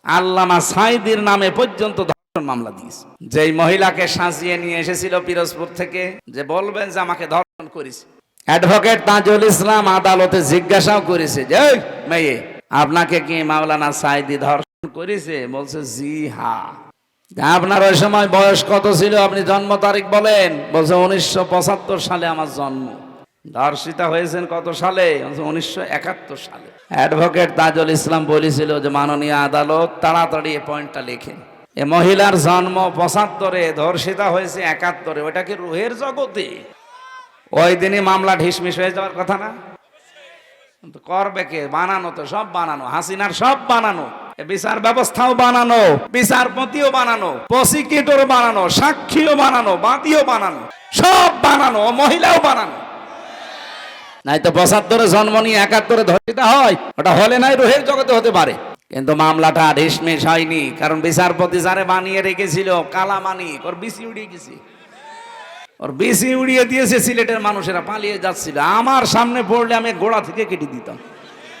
আল্লামা সাঈদীর নামে পর্যন্ত ধর্ষণ মামলা দিয়েছে। যেই মহিলাকে সাজিয়ে নিয়ে এসেছিল পিরোজপুর থেকে, যে বলবেন যে আমাকে ধর্ষণ করেছে, অ্যাডভোকেট তাজুল ইসলাম আদালতে জিজ্ঞাসাও করেছে যে এই মেয়ে, আপনাকে কি মাওলানা সাঈদী ধর্ষণ করেছে? বলছে জি হ্যাঁ। আপনার ওই সময় বয়স কত ছিল, আপনি জন্ম তারিখ বলেন। বলছে 1975 সালে আমার জন্ম। ধর্ষিতা হয়েছেন কত সালে? 1971 সালে। অ্যাডভোকেট তাজুল ইসলাম বলেছিল যে মাননীয় আদালত, তাড়াতাড়ি এই পয়েন্টটা লেখেন, এ মহিলার জন্ম 75-এ, ধর্ষিতা হয়েছে 71-এ, ওটা কি রুহের জগতে? ওই দিনই মামলা ঢিসমিস হয়ে যাওয়ার কথা না? করবে কে? বানানো তো, সব বানানো, হাসিনার সব বানানো, বিচার ব্যবস্থাও বানানো, বিচারপতিও বানানো, প্রসিকিউটর বানানো, সাক্ষীও বানানো, বাদীও বানানো, সব বানানো, মহিলাও বানানো। নাই তো 75-এ জন্ম নিয়ে 71-এ ধর্ষিতা হয়, ওটা হলে নাই রুহের জগতে হতে পারে। কিন্তু মামলাটা ঢিসমিস হয়নি, কারণ বিচারপতি যারে বানিয়ে রেখেছিল কালামানিক, ওর বিসি উড়িয়ে গেছে, ওর বিসি উড়িয়ে দিয়েছে। সিলেটের মানুষেরা পালিয়ে যাচ্ছিল, আমার সামনে পড়লে আমি গোড়া থেকে কেটে দিতাম।